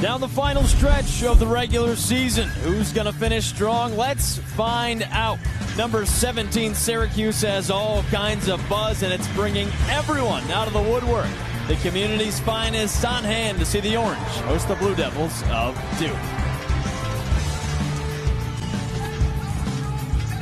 Down the final stretch of the regular season. Who's going to finish strong? Let's find out. Number 17, Syracuse, has all kinds of buzz, and it's bringing everyone out of the woodwork. The community's finest on hand to see the Orange host the Blue Devils of Duke.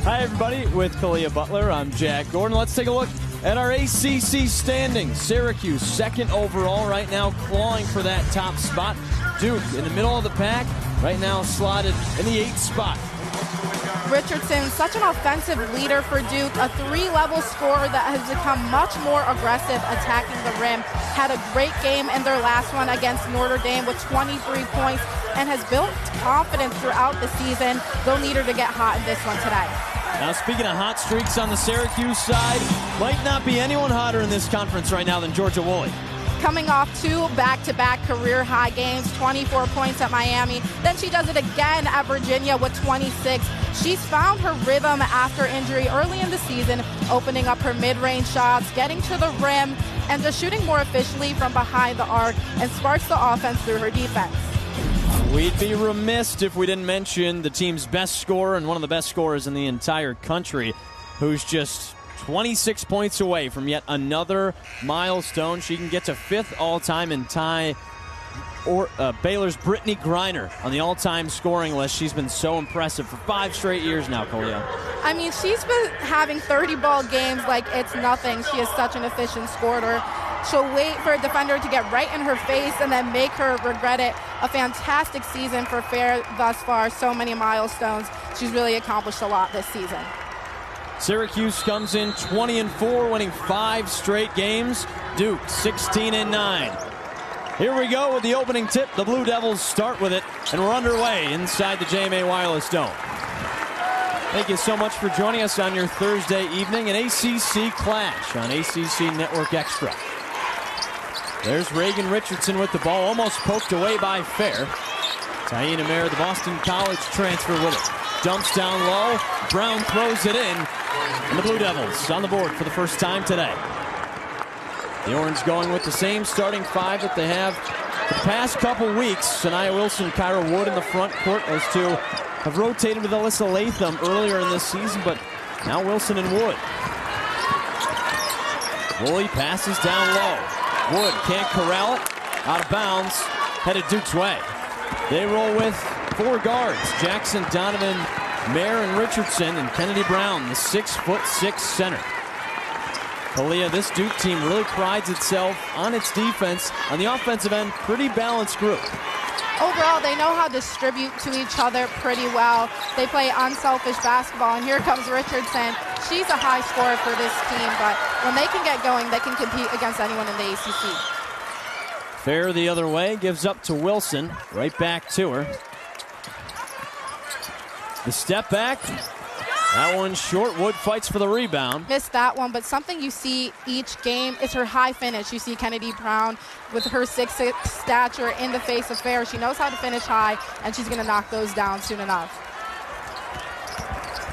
Hi, everybody. With Kalia Butler, I'm Jack Gordon. Let's take a look at our ACC standings. Syracuse, second overall, right now clawing for that top spot. Duke in the middle of the pack, right now slotted in the 8th spot. Richardson, such an offensive leader for Duke, a three-level scorer that has become much more aggressive attacking the rim. Had a great game in their last one against Notre Dame with 23 points and has built confidence throughout the season. They'll need her to get hot in this one today. Now, speaking of hot streaks on the Syracuse side, might not be anyone hotter in this conference right now than Georgia Woolley. Coming off 2 back-to-back career-high games, 24 points at Miami. Then she does it again at Virginia with 26. She's found her rhythm after injury early in the season, opening up her mid-range shots, getting to the rim, and just shooting more efficiently from behind the arc, and sparks the offense through her defense. We'd be remiss if we didn't mention the team's best scorer and one of the best scorers in the entire country, who's just 26 points away from yet another milestone. She can get to 5th all-time and tie Baylor's Brittany Griner on the all-time scoring list. She's been so impressive for 5 straight years now, Kalia. I mean, she's been having 30-ball games like it's nothing. She is such an efficient scorer. She'll wait for a defender to get right in her face and then make her regret it. A fantastic season for Fair thus far. So many milestones. She's really accomplished a lot this season. Syracuse comes in 20-4, winning 5 straight games. Duke 16-9. Here we go with the opening tip. The Blue Devils start with it, and we're underway inside the JMA Wireless Dome. Thank you so much for joining us on your Thursday evening, an ACC clash on ACC Network Extra. There's Reigan Richardson with the ball, almost poked away by Fair. Taina Mair, the Boston College transfer, with it. Dumps down low, Brown throws it in, and the Blue Devils on the board for the first time today. The Orange going with the same starting 5 that they have the past couple weeks. Sanaya Wilson, Kyra Wood in the front court. Those two have rotated with Alyssa Latham earlier in this season, but now Wilson and Wood. Woolley passes down low. Wood can't corral it. Out of bounds, headed Duke's way. They roll with 4 guards. Jackson, Donovan, Mair, and Richardson, and Kennedy Brown, the 6'6" center. Kalia, this Duke team really prides itself on its defense. On the offensive end, pretty balanced group. Overall, they know how to distribute to each other pretty well. They play unselfish basketball, and here comes Richardson. She's a high scorer for this team, but when they can get going, they can compete against anyone in the ACC. Fair the other way, gives up to Wilson. Right back to her. The step back. That one's short. Wood fights for the rebound. Missed that one, but something you see each game is her high finish. You see Kennedy Brown with her 6'6" stature in the face of Fair. She knows how to finish high, and she's going to knock those down soon enough.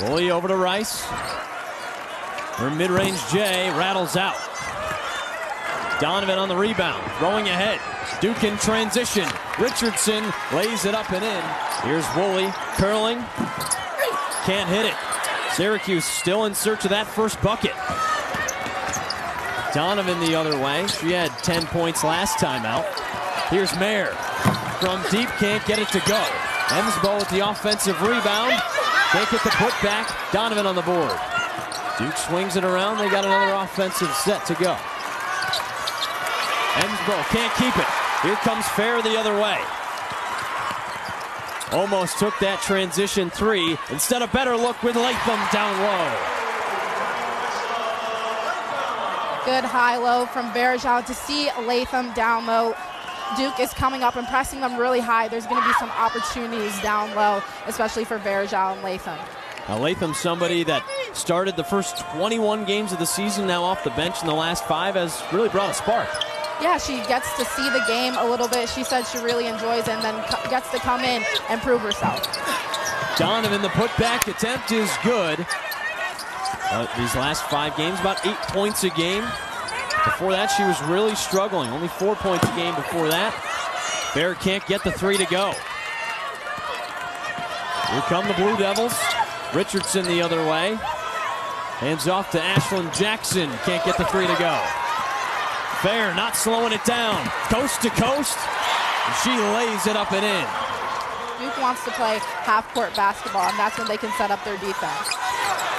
Woolley over to Rice. Her mid-range J rattles out. Donovan on the rebound, throwing ahead. Duke in transition. Richardson lays it up and in. Here's Woolley curling. Can't hit it. Syracuse still in search of that first bucket. Donovan the other way. She had 10 points last time out. Here's Mair. From deep, can't get it to go. Emsbo with the offensive rebound. Can't get the putback. Donovan on the board. Duke swings it around. They got another offensive set to go. Emsbo can't keep it. Here comes Fair the other way. Almost took that transition 3. Instead, a better look with Latham down low. Good high-low from Verjao. To see Latham down low, Duke is coming up and pressing them really high. There's going to be some opportunities down low, especially for Verjao and Latham. Now, Latham's somebody that started the first 21 games of the season, now off the bench in the last 5, has really brought a spark. Yeah, she gets to see the game a little bit. She said she really enjoys it and then gets to come in and prove herself. Donovan, the putback attempt is good. These last 5 games, about 8 points a game. Before that, she was really struggling. Only 4 points a game before that. Fair can't get the three to go. Here come the Blue Devils. Richardson the other way. Hands off to Ashlyn Jackson. Can't get the three to go. Fair not slowing it down. Coast to coast. And she lays it up and in. Duke wants to play half-court basketball, and that's when they can set up their defense.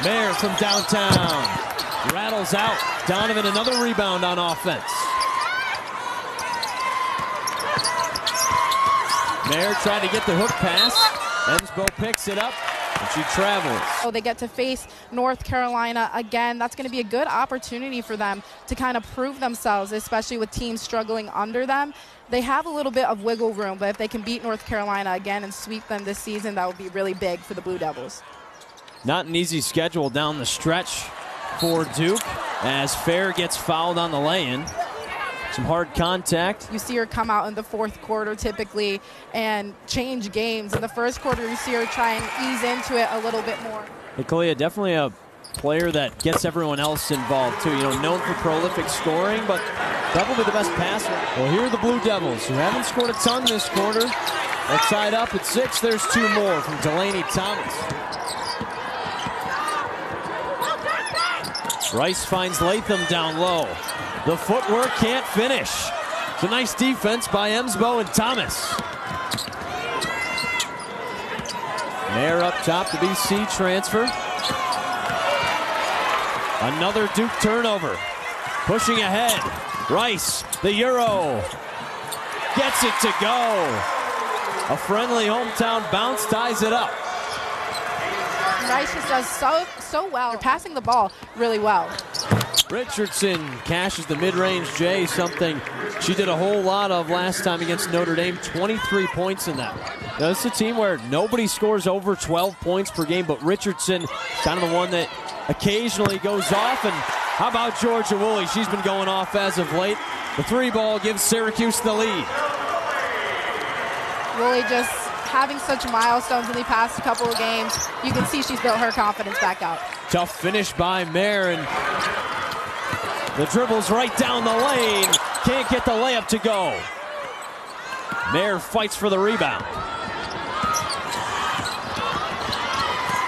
Mair from downtown. Rattles out. Donovan another rebound on offense. Mair tried to get the hook pass. Ensbo picks it up, and she travels. So they get to face North Carolina again. That's going to be a good opportunity for them to kind of prove themselves, especially with teams struggling under them. They have a little bit of wiggle room, but if they can beat North Carolina again and sweep them this season, that would be really big for the Blue Devils. Not an easy schedule down the stretch for Duke as Fair gets fouled on the lay-in. Some hard contact. You see her come out in the fourth quarter typically and change games. In the first quarter, you see her try and ease into it a little bit more. Hey, Kalia, definitely a player that gets everyone else involved too. You know, known for prolific scoring, but probably the best passer. Well, here are the Blue Devils, who haven't scored a ton this quarter. They're tied up at 6. There's 2 more from Delaney Thomas. Rice finds Latham down low. The footwork can't finish. It's a nice defense by Ensbo and Thomas. Mair up top, the BC transfer. Another Duke turnover. Pushing ahead. Rice, the Euro. Gets it to go. A friendly hometown bounce ties it up. Rice just does so well. They're passing the ball really well. Richardson cashes the mid-range J, something she did a whole lot of last time against Notre Dame. 23 points in that. Now, this is a team where nobody scores over 12 points per game, but Richardson, kind of the one that occasionally goes off. And how about Georgia Woolley? She's been going off as of late. The 3 ball gives Syracuse the lead. Woolley just having such milestones in the past couple of games. You can see she's built her confidence back up. Tough finish by Mair, and the dribble's right down the lane. Can't get the layup to go. Mair fights for the rebound.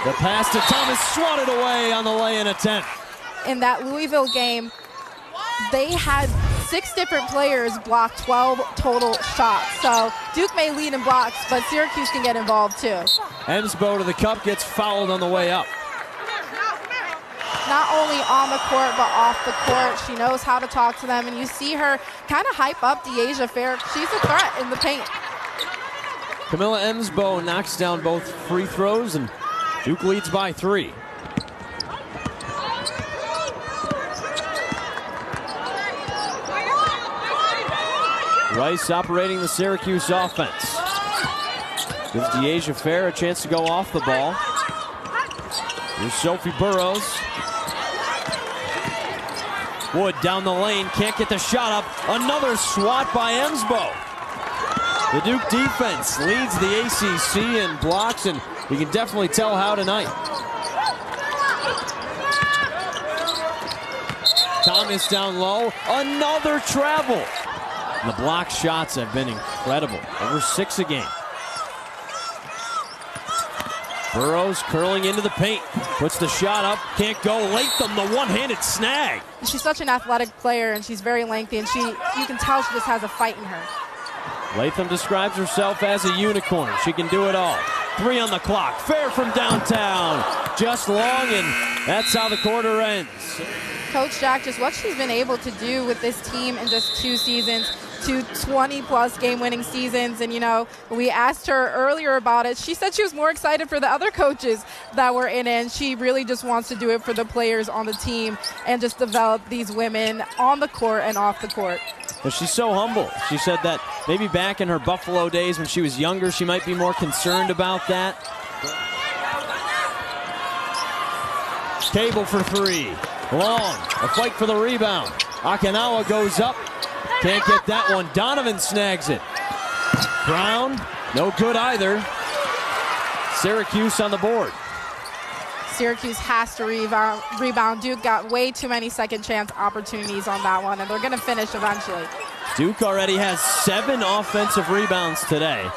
The pass to Thomas, swatted away on the lay-in attempt. In that Louisville game, they had 6 different players block 12 total shots. So Duke may lead in blocks, but Syracuse can get involved too. Ensbo to the cup, gets fouled on the way up. Not only on the court, but off the court. She knows how to talk to them, and you see her kind of hype up De'Asia Fair. She's a threat in the paint. Camilla Ensbo knocks down both free throws, and Duke leads by 3. Rice operating the Syracuse offense. Gives De'Asia Fair a chance to go off the ball. Here's Sophie Burrows. Wood down the lane, can't get the shot up. Another swat by Ensbo. The Duke defense leads the ACC in blocks, and you can definitely tell how tonight. Thomas down low, another travel. And the block shots have been incredible, over 6 a game. Burrows curling into the paint, puts the shot up, can't go. Latham, the one-handed snag. She's such an athletic player, and she's very lengthy, and you can tell she just has a fight in her. Latham describes herself as a unicorn. She can do it all. 3 on the clock. Fair from downtown. Just long, and that's how the quarter ends. Coach Jack, just what she's been able to do with this team in just 2 seasons, 2 20-plus game-winning seasons. And, you know, we asked her earlier about it. She said she was more excited for the other coaches that were in it, and she really just wants to do it for the players on the team and just develop these women on the court and off the court. But she's so humble. She said that maybe back in her Buffalo days when she was younger, she might be more concerned about that. Cable for 3. Long, a fight for the rebound. Akinawa goes up. Can't get that one. Donovan snags it. Brown, no good either. Syracuse on the board. Syracuse has to rebound. Duke got way too many second chance opportunities on that one, and they're going to finish eventually. Duke already has 7 offensive rebounds today,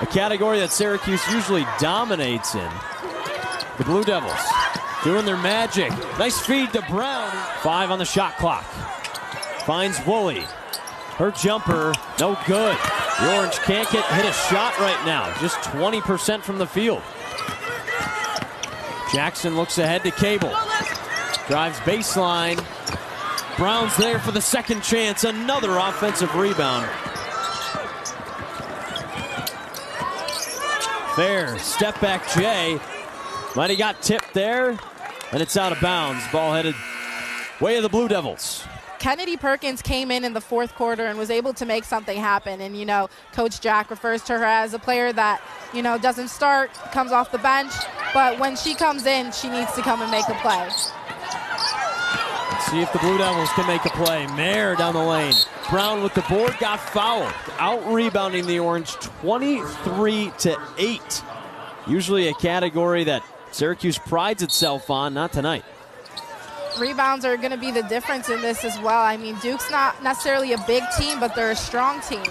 a category that Syracuse usually dominates in. The Blue Devils doing their magic. Nice feed to Brown. 5 on the shot clock. Finds Woolley. Her jumper, no good. The Orange can't hit a shot right now. Just 20% from the field. Jackson looks ahead to Cable. Drives baseline. Brown's there for the second chance. Another offensive rebound. Fair, step back Jay. Might have got tipped there, and it's out of bounds. Ball headed way of the Blue Devils. Kennedy Perkins came in the fourth quarter and was able to make something happen. And, you know, Coach Jack refers to her as a player that, you know, doesn't start, comes off the bench. But when she comes in, she needs to come and make a play. Let's see if the Blue Devils can make a play. Mair down the lane. Brown with the board, got fouled. Out-rebounding the Orange 23-8. Usually a category that Syracuse prides itself on, not tonight. Rebounds are going to be the difference in this as well. I mean, Duke's not necessarily a big team, but they're a strong team.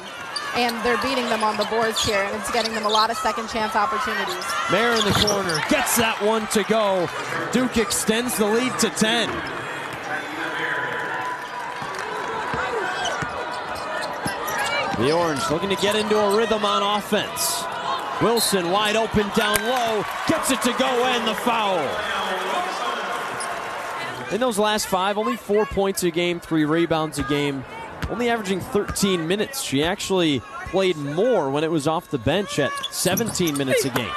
And they're beating them on the boards here, and it's getting them a lot of second chance opportunities. Mair in the corner, gets that one to go. Duke extends the lead to 10. The Orange looking to get into a rhythm on offense. Wilson wide open down low, gets it to go and the foul. In those last 5, only 4 points a game, 3 rebounds a game, only averaging 13 minutes. She actually played more when it was off the bench at 17 minutes a game.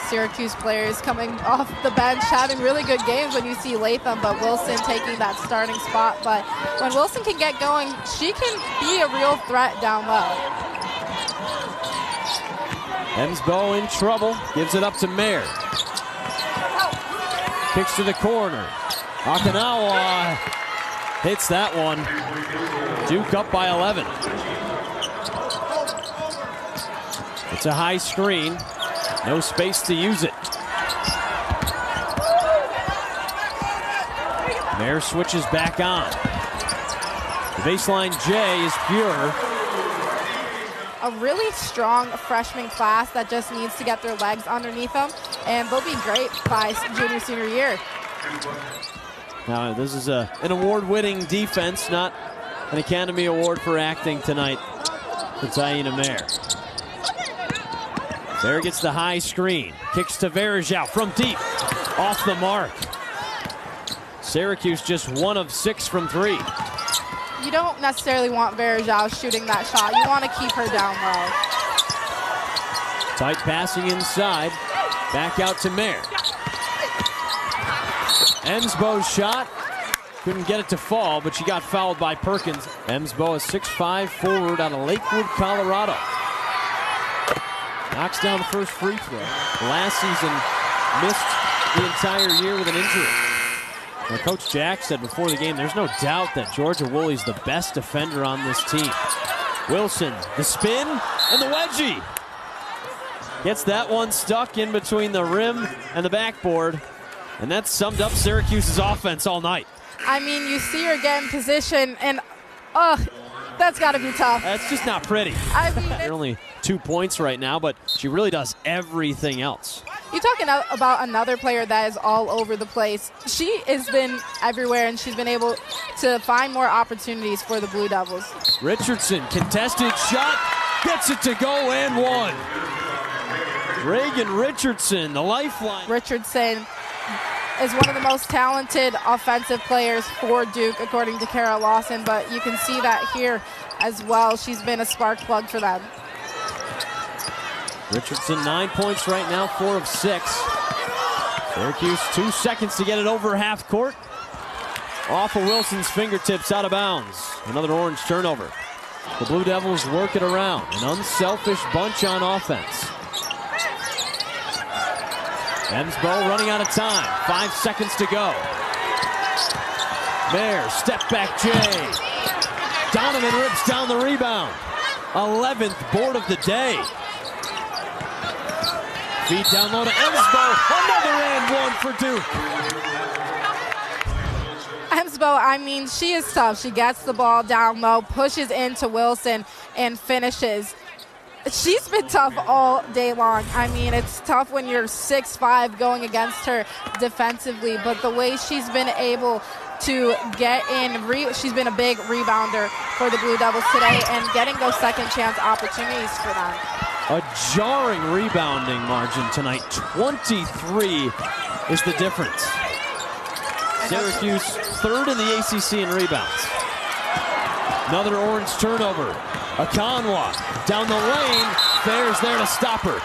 Syracuse players coming off the bench, having really good games when you see Latham, but Wilson taking that starting spot. But when Wilson can get going, she can be a real threat down low. Emsbo in trouble, gives it up to Mair. Kicks to the corner. Akinawa hits that one. Duke up by 11. It's a high screen. No space to use it. Mair switches back on. The baseline J is pure. A really strong freshman class that just needs to get their legs underneath them, and they'll be great by junior-senior year. Now, this is an award-winning defense, not an Academy Award for acting tonight for Taina Mair. There gets the high screen. Kicks to Verjao from deep. Off the mark. Syracuse just 1 of 6 from 3. You don't necessarily want Verjao shooting that shot. You want to keep her down low. Tight passing inside. Back out to Mair. Emsbo's shot. Couldn't get it to fall, but she got fouled by Perkins. Emsbo, a 6'5" forward out of Lakewood, Colorado. Knocks down the first free throw. Last season, missed the entire year with an injury. Now, Coach Jack said before the game, there's no doubt that Georgia Woolley's the best defender on this team. Wilson, the spin, and the wedgie. Gets that one stuck in between the rim and the backboard. And that summed up Syracuse's offense all night. I mean, you see her get in position, and that's got to be tough. That's just not pretty. I mean, they're only 2 points right now, but she really does everything else. You're talking about another player that is all over the place. She has been everywhere, and she's been able to find more opportunities for the Blue Devils. Richardson, contested shot, gets it to go and one. Reigan Richardson, the lifeline. Richardson is one of the most talented offensive players for Duke, according to Kara Lawson, but you can see that here as well. She's been a spark plug for them. Richardson 9 points right now, 4 of 6. Syracuse 2 seconds to get it over half court. Off of Wilson's fingertips, out of bounds. Another Orange turnover. The Blue Devils work it around. An unselfish bunch on offense. Emsbo running out of time. 5 seconds to go. Mair, step back J. Donovan rips down the rebound. 11th board of the day. Feed down low to Emsbo. Another and one for Duke. Emsbo, I mean, she is tough. She gets the ball down low, pushes into Wilson, and finishes. She's been tough all day long. I mean, it's tough when you're 6'5" going against her defensively, but the way she's been able to get in, she's been a big rebounder for the Blue Devils today and getting those second chance opportunities for them. A jarring rebounding margin tonight. 23 is the difference. Syracuse third in the ACC in rebounds. Another Orange turnover. Akanwa down the lane. Fair's there to stop her.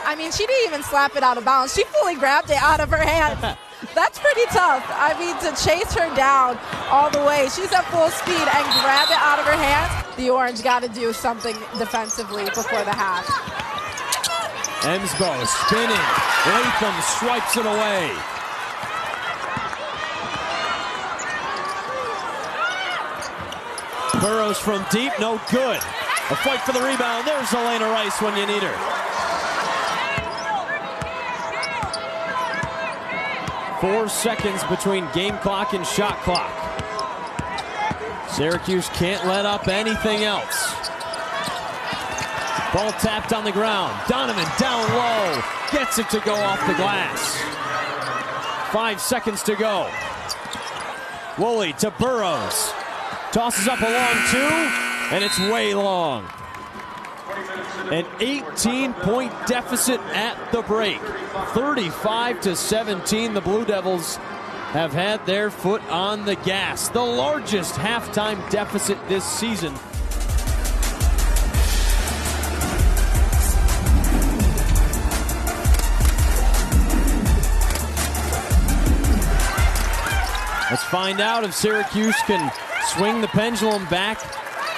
I mean, she didn't even slap it out of bounds. She fully grabbed it out of her hand. That's pretty tough. I mean, to chase her down all the way. She's at full speed and grab it out of her hands. The Orange got to do something defensively before the half. Emsbo spinning. Latham swipes it away. Burrows from deep, no good. A fight for the rebound. There's Elena Rice when you need her. 4 seconds between game clock and shot clock. Syracuse can't let up anything else. Ball tapped on the ground. Donovan down low. Gets it to go off the glass. 5 seconds to go. Woolley to Burrows. Tosses up a long two, and it's way long. An 18-point deficit at the break. 35-17, the Blue Devils have had their foot on the gas. The largest halftime deficit this season. Let's find out if Syracuse can swing the pendulum back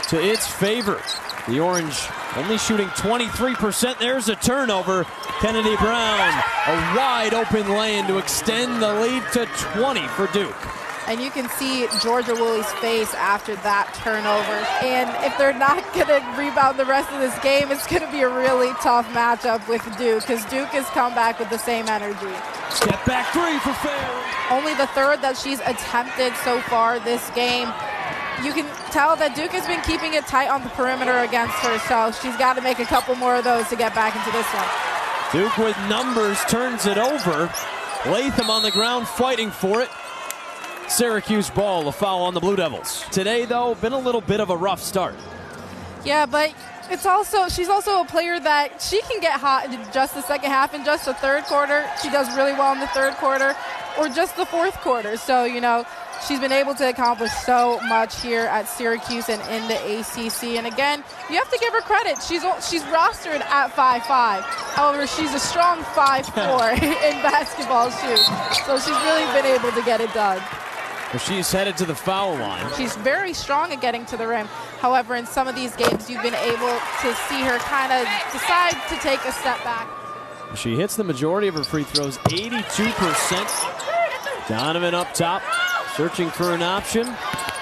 to its favor. The Orange only shooting 23%. There's a turnover. Kennedy Brown, a wide open lane to extend the lead to 20 for Duke. And you can see Georgia Woolley's face after that turnover. And if they're not going to rebound the rest of this game, it's going to be a really tough matchup with Duke, because Duke has come back with the same energy. Step back three for Fair. Only the third that she's attempted so far this game. You can tell that Duke has been keeping it tight on the perimeter against her, so she's got to make a couple more of those to get back into this one. Duke with numbers turns it over. Latham on the ground fighting for it. Syracuse ball, a foul on the Blue Devils. Today, though, been a little bit of a rough start. Yeah, but she's also a player that she can get hot in just the second half, in just the third quarter. She does really well in the third quarter, or just the fourth quarter. So, you know, she's been able to accomplish so much here at Syracuse and in the ACC. And again, you have to give her credit. She's rostered at 5'5". However, she's a strong 5'4" in basketball shoes. So she's really been able to get it done. Well, she's headed to the foul line. She's very strong at getting to the rim. However, in some of these games, you've been able to see her kind of decide to take a step back. She hits the majority of her free throws, 82%. Donovan up top, searching for an option.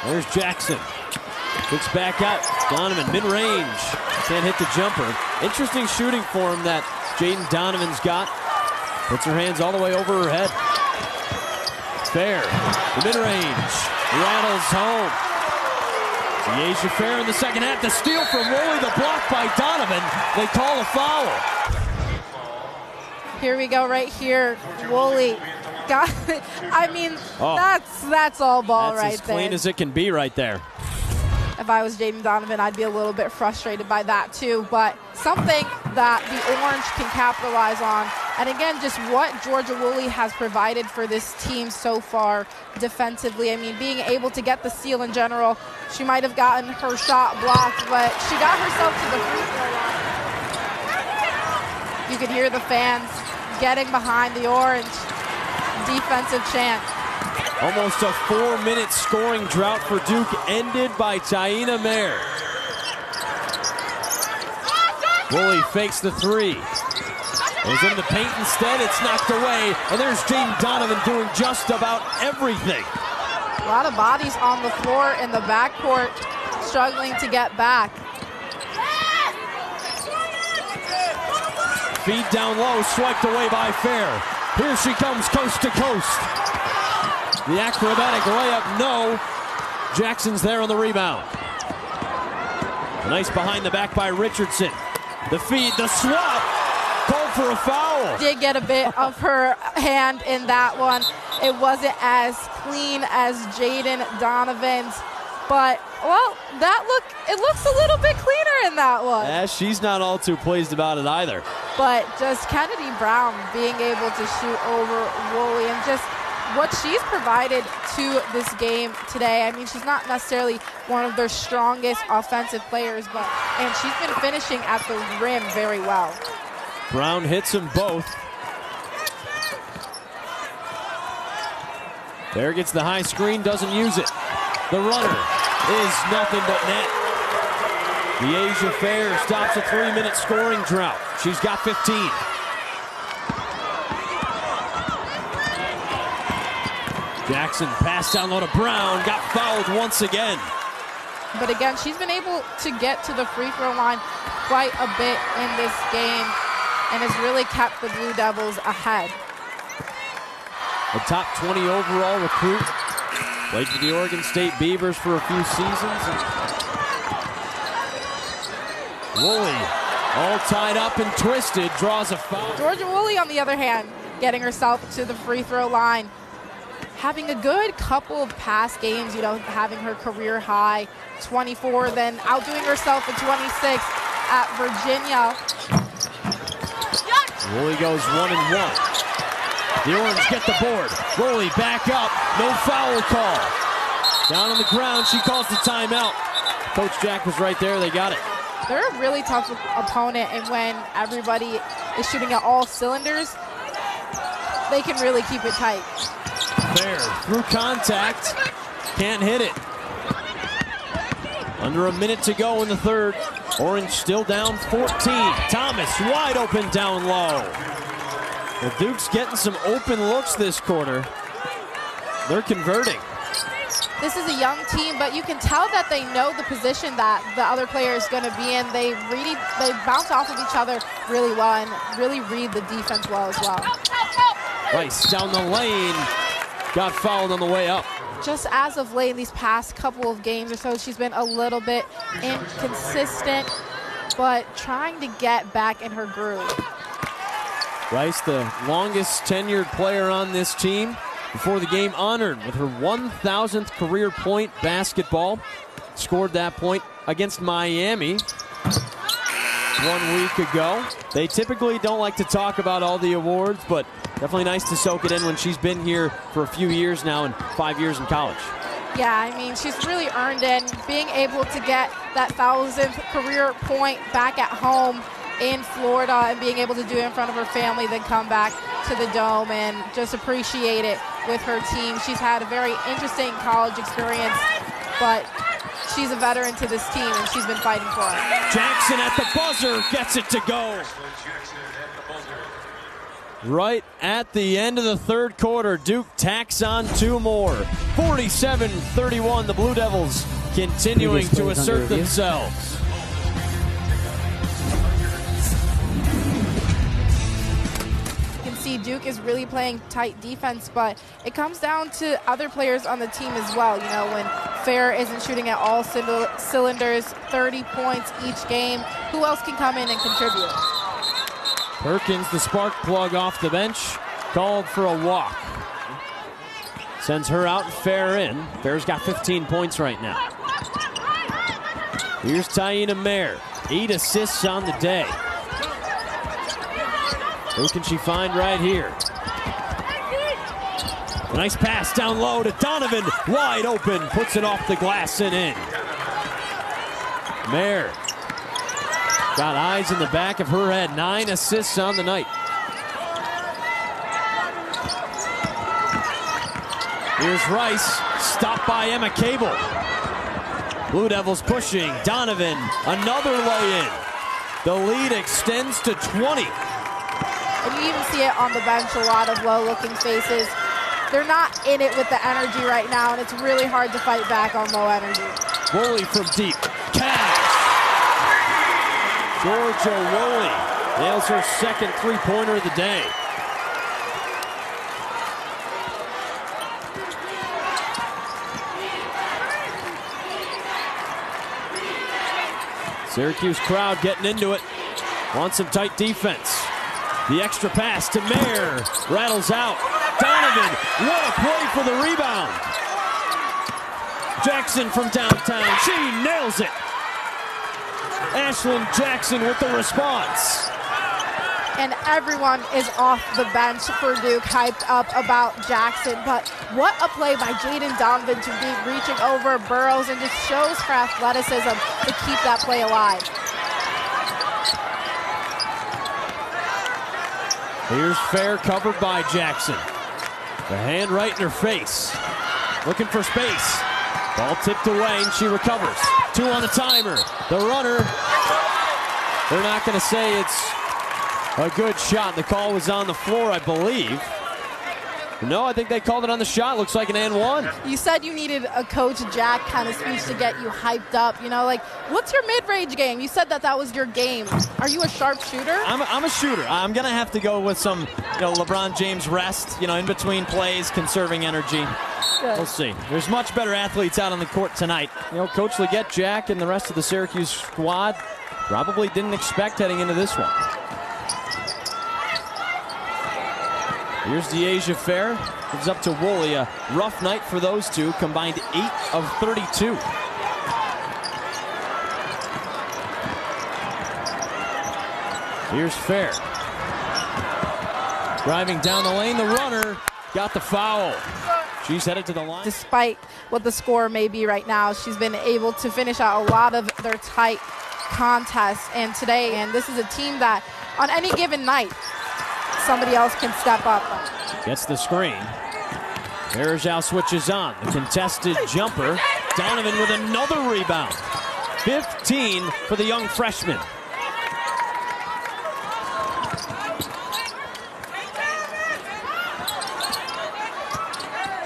There's Jackson. Kicks back out. Donovan, mid-range. Can't hit the jumper. Interesting shooting for him that Jadyn Donovan's got. Puts her hands all the way over her head. Fair, the mid-range, rattles home. Asia Fair in the second half. The steal from Woolley, the block by Donovan. They call a foul. Here we go right here. Woolley got it. I mean, that's all ball right there. That's as clean as it can be right there. If I was Jadyn Donovan, I'd be a little bit frustrated by that too, but something that the Orange can capitalize on. And again, just what Georgia Woolley has provided for this team so far defensively. I mean, being able to get the steal in general. She might have gotten her shot blocked, but she got herself to the free throw line. You could hear the fans getting behind the Orange defensive chant. Almost a 4-minute scoring drought for Duke, ended by Taina Mair. Woolley fakes the three. Goes into the paint instead. It's knocked away. And there's Jadyn Donovan doing just about everything. A lot of bodies on the floor in the backcourt, struggling to get back. Feed down low, swiped away by Fair. Here she comes coast to coast. The acrobatic layup, no. Jackson's there on the rebound. Nice behind the back by Richardson. The feed, the swap, called for a foul. Did get a bit of her hand in that one. It wasn't as clean as Jadyn Donovan's, but, well, it looks a little bit cleaner in that one. Yeah, she's not all too pleased about it either. But just Kennedy Brown being able to shoot over Woolley and just what she's provided to this game today. I mean, she's not necessarily one of their strongest offensive players, and she's been finishing at the rim very well. Brown hits them both. There gets the high screen, doesn't use it. The runner is nothing but net. The Asia Fair stops a 3-minute scoring drought. She's got 15. Jackson passed down low to Brown, got fouled once again. But again, she's been able to get to the free throw line quite a bit in this game and has really kept the Blue Devils ahead. A top 20 overall recruit. Played for the Oregon State Beavers for a few seasons. Woolley, all tied up and twisted, draws a foul. Georgia Woolley, on the other hand, getting herself to the free throw line. Having a good couple of past games, having her career high 24, then outdoing herself at 26 at Virginia. Woolley goes 1-1. The Orange get the board. Woolley back up, no foul call. Down on the ground, she calls the timeout. Coach Jack was right there, they got it. They're a really tough opponent, and when everybody is shooting at all cylinders, they can really keep it tight. Fair through contact, can't hit it. Under a minute to go in the third. Orange still down 14. Thomas wide open down low. The Duke's getting some open looks this quarter. They're converting. This is a young team, but you can tell that they know the position that the other player is going to be in. They bounce off of each other really well and really read the defense well as well. Rice down the lane. Got fouled on the way up. Just as of late, in these past couple of games or so, she's been a little bit inconsistent, but trying to get back in her groove. Rice, the longest tenured player on this team, before the game honored with her 1,000th career point basketball. Scored that point against Miami 1 week ago. They typically don't like to talk about all the awards, but definitely nice to soak it in when she's been here for a few years now and 5 years in college. Yeah, I mean, she's really earned it. Being able to get that 1,000th career point back at home in Florida and being able to do it in front of her family, then come back to the Dome and just appreciate it with her team. She's had a very interesting college experience, but she's a veteran to this team, and she's been fighting for it. Jackson at the buzzer gets it to go. Right at the end of the third quarter, Duke tacks on 2 more. 47-31, the Blue Devils continuing to assert themselves. Duke is really playing tight defense, but it comes down to other players on the team as well. When Fair isn't shooting at all cylinders, 30 points each game, who else can come in and contribute? Perkins, the spark plug off the bench, called for a walk. Sends her out and Fair in. Fair's got 15 points right now. Here's Taina Mair, 8 assists on the day. Who can she find right here? Nice pass down low to Donovan, wide open, puts it off the glass and in. Mair got eyes in the back of her head, 9 assists on the night. Here's Rice, stopped by Emma Cable. Blue Devils pushing, Donovan, another lay-in. The lead extends to 20. And you even see it on the bench, a lot of low-looking faces. They're not in it with the energy right now, and it's really hard to fight back on low energy. Woolley from deep. Cash. Georgia Woolley nails her second three-pointer of the day. Syracuse crowd getting into it. Want some tight defense. The extra pass to Mair. Rattles out. Donovan, what a play for the rebound. Jackson from downtown, she nails it. Ashlyn Jackson with the response. And everyone is off the bench for Duke, hyped up about Jackson. But what a play by Jadyn Donovan to be reaching over Burrows, and just shows her athleticism to keep that play alive. Here's Fair covered by Jackson. The hand right in her face. Looking for space. Ball tipped away and she recovers. 2 on the timer. The runner. They're not going to say it's a good shot. The call was on the floor, I believe. No, I think they called it on the shot. Looks like an and one. You said you needed a Coach Jack kind of speech to get you hyped up. You know, like, what's your mid-range game? You said that was your game. Are you a sharp shooter? I'm a shooter. I'm going to have to go with some, LeBron James rest, in between plays, conserving energy. Good. We'll see. There's much better athletes out on the court tonight. Coach Leggett, Jack, and the rest of the Syracuse squad probably didn't expect heading into this one. Here's DeAsia Fair. Gives up to Woolley. A rough night for those two. Combined 8 of 32. Here's Fair. Driving down the lane. The runner got the foul. She's headed to the line. Despite what the score may be right now, she's been able to finish out a lot of their tight contests. And today, and this is a team that on any given night, somebody else can step up. Gets the screen. Bergeau switches on. The contested jumper. Donovan with another rebound. 15 for the young freshman.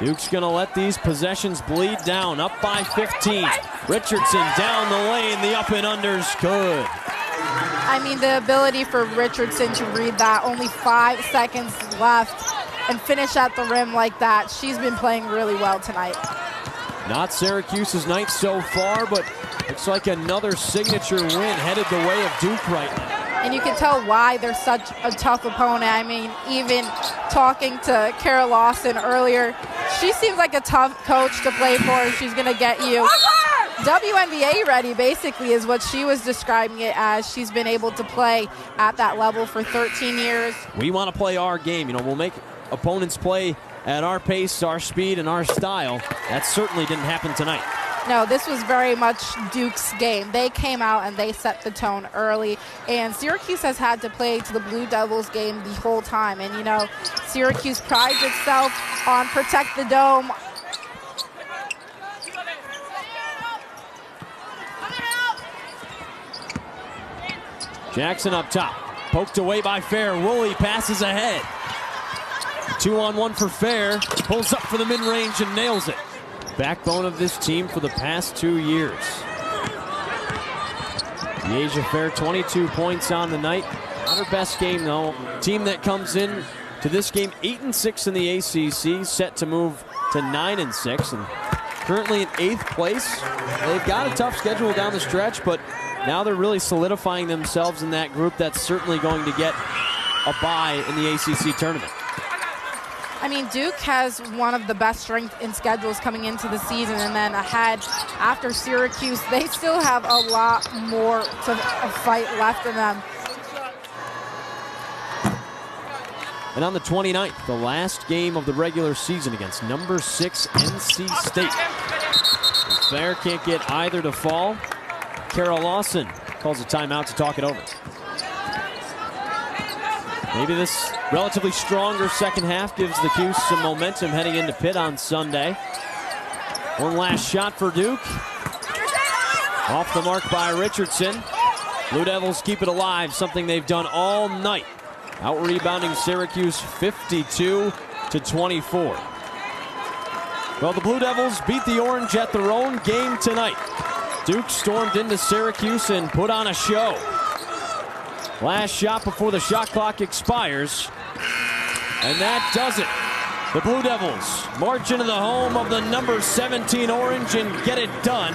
Duke's going to let these possessions bleed down. Up by 15. Richardson down the lane. The up and under's good. I mean, the ability for Richardson to read that, only 5 seconds left, and finish at the rim like that. She's been playing really well tonight. Not Syracuse's night so far, but looks like another signature win headed the way of Duke right now. And you can tell why they're such a tough opponent. I mean, even talking to Kara Lawson earlier, she seems like a tough coach to play for. She's going to get you WNBA ready, basically, is what she was describing it as. She's been able to play at that level for 13 years. We want to play our game. We'll make opponents play at our pace, our speed, and our style. That certainly didn't happen tonight. No, this was very much Duke's game. They came out and they set the tone early, and Syracuse has had to play to the Blue Devils game the whole time. And, Syracuse prides itself on protect the dome. Jackson up top. Poked away by Fair. Woolley passes ahead. 2-on-1 for Fair. Pulls up for the mid-range and nails it. Backbone of this team for the past 2 years. DeAsia Fair, 22 points on the night. Not her best game, though. Team that comes in to this game 8-6 in the ACC, set to move to 9-6, and currently in 8th place. They've got a tough schedule down the stretch, but now they're really solidifying themselves in that group that's certainly going to get a bye in the ACC tournament. I mean, Duke has one of the best strength in schedules coming into the season, and then ahead after Syracuse, they still have a lot more to fight left in them. And on the 29th, the last game of the regular season against number 6 NC State. Fair can't get either to fall. Kara Lawson calls a timeout to talk it over. Maybe this relatively stronger second half gives the Cuse some momentum heading into Pitt on Sunday. One last shot for Duke. Off the mark by Richardson. Blue Devils keep it alive, something they've done all night. Out-rebounding Syracuse 52-24. Well, the Blue Devils beat the Orange at their own game tonight. Duke stormed into Syracuse and put on a show. Last shot before the shot clock expires. And that does it. The Blue Devils march into the home of the number 17 Orange and get it done.